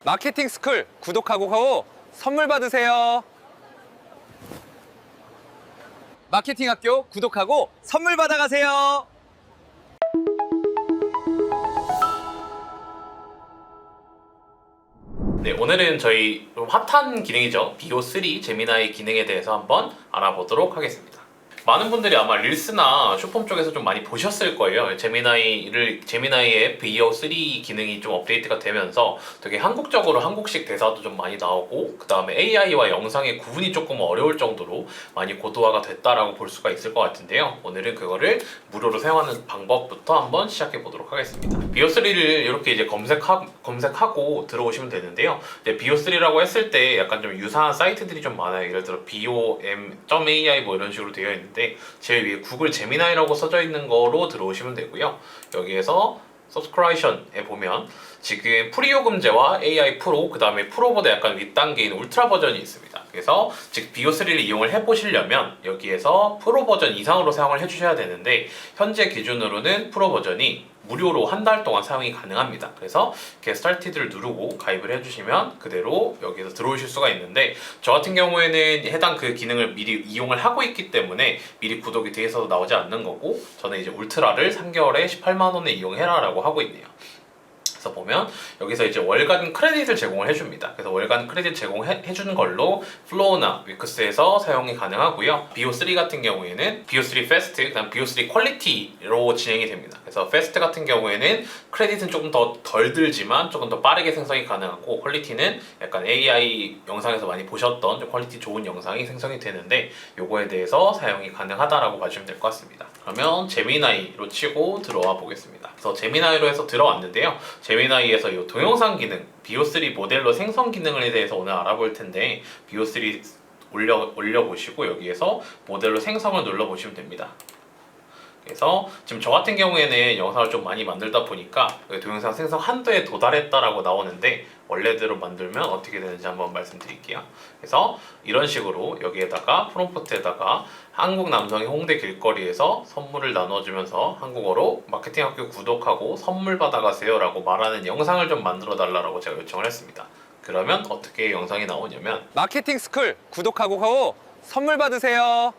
마케팅 스쿨 구독하고 선물 받으세요. 마케팅 학교 구독하고 선물 받아가세요. 네, 오늘은 저희 좀 핫한 기능이죠. BO3 제미나이 기능에 대해서 한번 알아보도록 하겠습니다. 많은 분들이 아마 릴스나 쇼폼 쪽에서 좀 많이 보셨을 거예요. 제미나이의 BO3 기능이 좀 업데이트가 되면서 되게 한국적으로 한국식 대사도 좀 많이 나오고, 그 다음에 AI와 영상의 구분이 조금 어려울 정도로 많이 고도화가 됐다라고 볼 수가 있을 것 같은데요. 오늘은 그거를 무료로 사용하는 방법부터 한번 시작해 보도록 하겠습니다. BO3를 이렇게 이제 검색하고 들어오시면 되는데요. BO3라고 했을 때 약간 좀 유사한 사이트들이 좀 많아요. 예를 들어 BOM.ai 뭐 이런 식으로 되어 있는데, 제일 위에 구글 제미나이라고 써져 있는 거로 들어오시면 되고요. 여기에서 서브스크라이션에 보면 지금 프리요금제와 AI 프로, 그 다음에 프로보다 약간 윗단계인 울트라 버전이 있습니다. 그래서 즉 BO3를 이용을 해보시려면 여기에서 프로 버전 이상으로 사용을 해주셔야 되는데, 현재 기준으로는 프로 버전이 무료로 한 달 동안 사용이 가능합니다. 그래서 이렇게 스타트를 누르고 가입을 해주시면 그대로 여기서 들어오실 수가 있는데, 저 같은 경우에는 해당 그 기능을 미리 이용을 하고 있기 때문에 미리 구독이 돼 있어서 나오지 않는 거고, 저는 이제 울트라를 3개월에 18만 원에 이용해라 라고 하고 있네요. 그래서 보면 여기서 이제 월간 크레딧을 제공을 해줍니다. 그래서 월간 크레딧 제공해주는 걸로 플로우나 위크스에서 사용이 가능하고요. BO3 같은 경우에는 BO3 패스트, 그다음 BO3 퀄리티로 진행이 됩니다. 그래서 패스트 같은 경우에는 크레딧은 조금 더 덜 들지만 조금 더 빠르게 생성이 가능하고, 퀄리티는 약간 AI 영상에서 많이 보셨던 좀 퀄리티 좋은 영상이 생성이 되는데, 요거에 대해서 사용이 가능하다라고 봐주시면 될 것 같습니다. 그러면 제미나이로 치고 들어와 보겠습니다. 그래서 제미나이로 해서 들어왔는데요. 제미나이에서 이 동영상 기능, BO3 모델로 생성 기능에 대해서 오늘 알아볼 텐데, BO3 올려보시고 여기에서 모델로 생성을 눌러보시면 됩니다. 그래서 지금 저 같은 경우에는 영상을 좀 많이 만들다 보니까 동영상 생성 한도에 도달했다라고 나오는데, 원래대로 만들면 어떻게 되는지 한번 말씀드릴게요. 그래서 이런 식으로 여기에다가 프롬프트에다가 한국 남성의 홍대 길거리에서 선물을 나눠주면서 한국어로 마케팅 학교 구독하고 선물 받아가세요 라고 말하는 영상을 좀 만들어 달라고 제가 요청을 했습니다. 그러면 어떻게 영상이 나오냐면, 마케팅 스쿨 구독하고 선물 받으세요.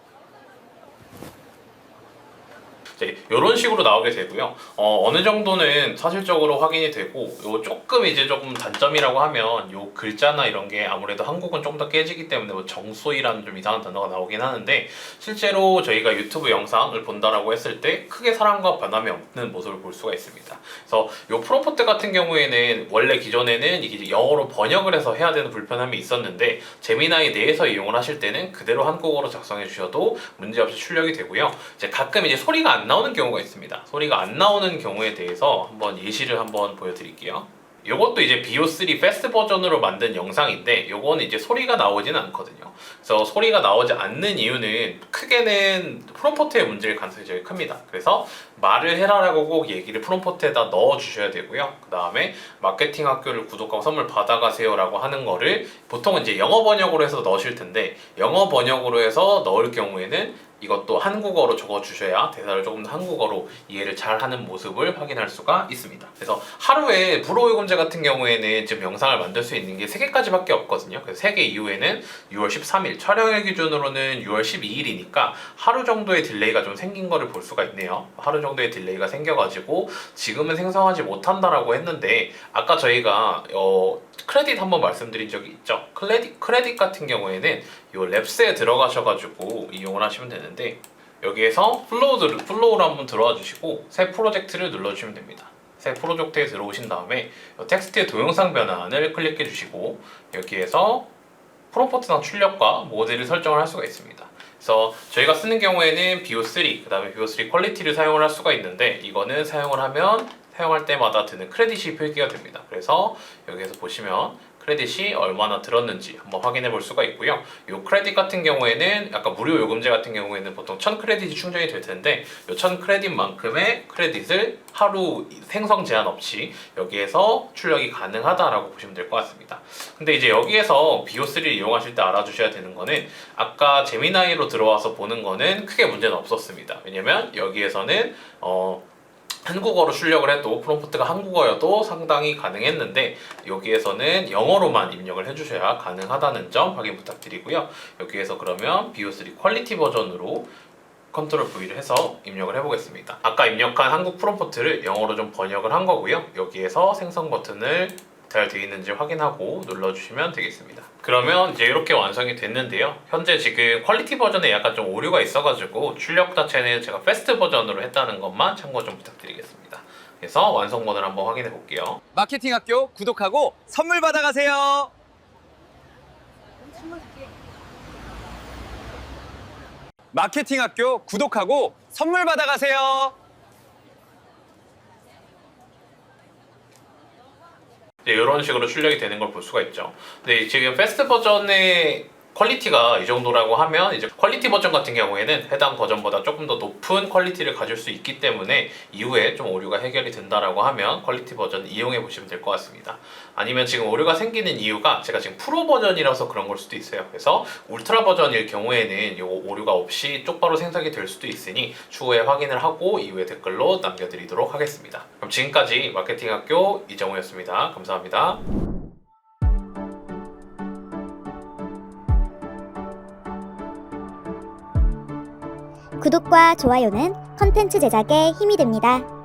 이런 식으로 나오게 되고요. 어느 정도는 사실적으로 확인이 되고, 요 조금 단점이라고 하면 요 글자나 이런 게 아무래도 한국은 좀 더 깨지기 때문에 뭐 정소이라는 좀 이상한 단어가 나오긴 하는데, 실제로 저희가 유튜브 영상을 본다라고 했을 때 크게 사람과 변함이 없는 모습을 볼 수가 있습니다. 그래서 요 프롬프트 같은 경우에는 원래 기존에는 이게 영어로 번역을 해서 해야 되는 불편함이 있었는데, 제미나이 내에서 이용을 하실 때는 그대로 한국어로 작성해 주셔도 문제없이 출력이 되고요. 이제 가끔 이제 소리가 안 나오는 경우가 있습니다. 소리가 안 나오는 경우에 대해서 한번 예시를 한번 보여드릴게요. 이것도 이제 BO3 패스트 버전으로 만든 영상인데, 요거는 이제 소리가 나오지는 않거든요. 그래서 소리가 나오지 않는 이유는 크게는 프롬프트의 문제일 가능성이 제일 큽니다. 그래서 말을 해라라고 꼭 얘기를 프롬프트에다 넣어 주셔야 되고요. 그 다음에 마케팅 학교를 구독하고 선물 받아가세요 라고 하는 거를 보통은 이제 영어 번역으로 해서 넣으실 텐데, 영어 번역으로 해서 넣을 경우에는 이것도 한국어로 적어주셔야 대사를 조금 더 한국어로 이해를 잘하는 모습을 확인할 수가 있습니다. 그래서 하루에 불호요금제 같은 경우에는 지금 영상을 만들 수 있는 게 3개까지밖에 없거든요. 그래서 3개 이후에는 6월 13일, 촬영일 기준으로는 6월 12일이니까 하루 정도의 딜레이가 좀 생긴 거를 볼 수가 있네요. 하루 정도의 딜레이가 생겨가지고 지금은 생성하지 못한다라고 했는데, 아까 저희가 크레딧 한번 말씀드린 적이 있죠. 크레딧 같은 경우에는 이 랩스에 들어가셔가지고 이용을 하시면 되는데, 여기에서 플로우로 한번 들어와 주시고 새 프로젝트를 눌러주시면 됩니다. 새 프로젝트에 들어오신 다음에 텍스트의 동영상 변환을 클릭해 주시고, 여기에서 프롬프트나 출력과 모델을 설정을 할 수가 있습니다. 그래서 저희가 쓰는 경우에는 BO3, 그 다음에 BO3 퀄리티를 사용을 할 수가 있는데, 이거는 사용할 때마다 드는 크레딧이 표기가 됩니다. 그래서 여기에서 보시면 크레딧이 얼마나 들었는지 한번 확인해 볼 수가 있고요. 이 크레딧 같은 경우에는 아까 무료 요금제 같은 경우에는 보통 1000크레딧이 충전이 될 텐데, 이 1000크레딧만큼의 크레딧을 하루 생성 제한 없이 여기에서 출력이 가능하다라고 보시면 될 것 같습니다. 근데 이제 여기에서 BO3를 이용하실 때 알아두셔야 되는 거는, 아까 제미나이로 들어와서 보는 거는 크게 문제는 없었습니다. 왜냐면 여기에서는 한국어로 출력을 해도 프롬프트가 한국어여도 상당히 가능했는데 여기에서는 영어로만 입력을 해주셔야 가능하다는 점 확인 부탁드리고요. 여기에서 그러면 BO3 퀄리티 버전으로 컨트롤 V를 해서 입력을 해보겠습니다. 아까 입력한 한국 프롬프트를 영어로 좀 번역을 한 거고요. 여기에서 생성 버튼을 잘 되어 있는지 확인하고 눌러주시면 되겠습니다. 그러면 이제 이렇게 완성이 됐는데요. 현재 지금 퀄리티 버전에 약간 좀 오류가 있어가지고 출력 자체는 제가 패스트 버전으로 했다는 것만 참고 좀 부탁드리겠습니다. 그래서 완성본을 한번 확인해 볼게요. 마케팅 학교 구독하고 선물 받아가세요. 마케팅 학교 구독하고 선물 받아가세요. 이런 식으로 출력이 되는 걸 볼 수가 있죠. 근데 지금 패스트 버전의 퀄리티가 이 정도라고 하면 이제 퀄리티 버전 같은 경우에는 해당 버전보다 조금 더 높은 퀄리티를 가질 수 있기 때문에 이후에 좀 오류가 해결이 된다라고 하면 퀄리티 버전 이용해 보시면 될 것 같습니다. 아니면 지금 오류가 생기는 이유가 제가 지금 프로 버전이라서 그런 걸 수도 있어요. 그래서 울트라 버전일 경우에는 이 오류가 없이 똑바로 생성이 될 수도 있으니 추후에 확인을 하고 이후에 댓글로 남겨드리도록 하겠습니다. 그럼 지금까지 마케팅학교 이정우였습니다. 감사합니다. 구독과 좋아요는 컨텐츠 제작에 힘이 됩니다.